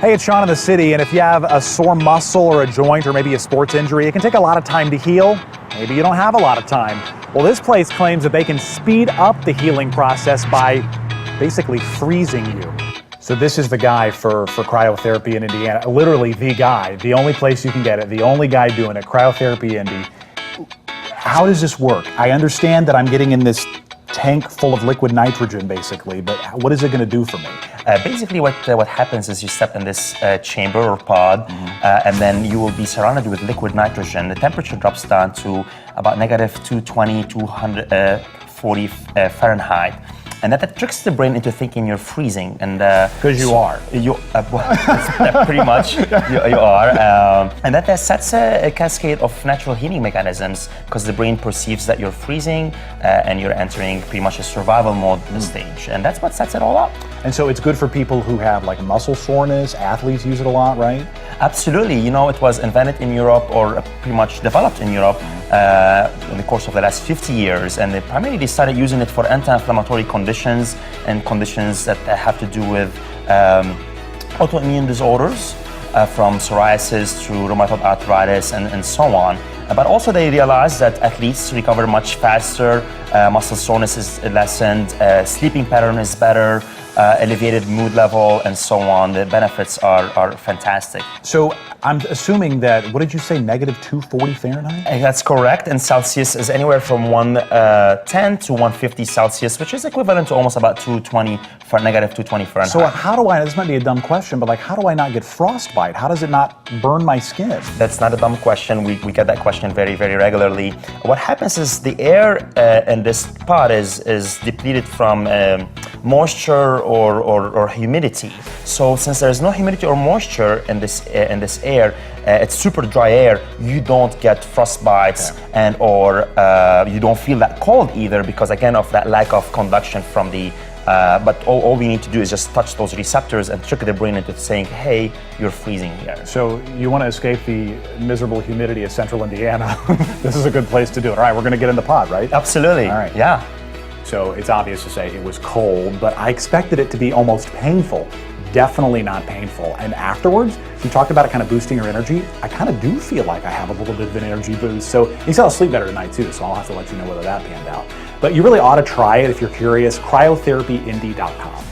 Hey, it's Sean in the city, and if you have a sore muscle or a joint or maybe a sports injury, it can take a lot of time to heal. Maybe you don't have a lot of time. Well, this place claims that they can speed up the healing process by basically freezing you. So this is the guy for cryotherapy in Indiana, literally the guy, the only place you can get it, the only guy doing it, Cryotherapy Indy. How does this work? I understand that I'm getting in this tank full of liquid nitrogen, basically, but what is it going to do for me? Basically, what happens is you step in this chamber or pod, and then you will be surrounded with liquid nitrogen. The temperature drops down to about negative 220, 240 Fahrenheit. And that tricks the brain into thinking you're freezing. And because you are. Pretty much, you are. And that sets a cascade of natural healing mechanisms because the brain perceives that you're freezing and you're entering pretty much a survival mode stage. And that's what sets it all up. And so it's good for people who have like muscle soreness, athletes use it a lot, right? Absolutely. You know, it was invented in Europe or pretty much developed in Europe in the course of the last 50 years. And they primarily started using it for anti-inflammatory conditions and conditions that have to do with autoimmune disorders, from psoriasis to rheumatoid arthritis and so on. But also they realized that athletes recover much faster, muscle soreness is lessened, sleeping pattern is better, elevated mood level, and so on. The benefits are fantastic. So I'm assuming that, what did you say, negative 240 Fahrenheit? That's correct, and Celsius is anywhere from 110 to 150 Celsius, which is equivalent to almost about 220 for negative 220 Fahrenheit. So how do I, this might be a dumb question, but like, how do I not get frostbite? How does it not burn my skin? That's not a dumb question. We get that question very, very regularly. What happens is the air in this pod is depleted from moisture or humidity. So since there is no humidity or moisture in this air, it's super dry air, you don't get frostbites and or you don't feel that cold either because again of that lack of conduction from the but all we need to do is just touch those receptors and trick the brain into saying, hey, you're freezing here. So you want to escape the miserable humidity of central Indiana. This is a good place to do it. All right, we're going to get in the pod, right? Absolutely. All right. Yeah. So it's obvious to say it was cold, but I expected it to be almost painful. Definitely not painful. And afterwards, you talked about it kind of boosting your energy. I kind of do feel like I have a little bit of an energy boost. So you said I'll sleep better tonight too, so I'll have to let you know whether that panned out. But you really ought to try it if you're curious, cryotherapyindy.com.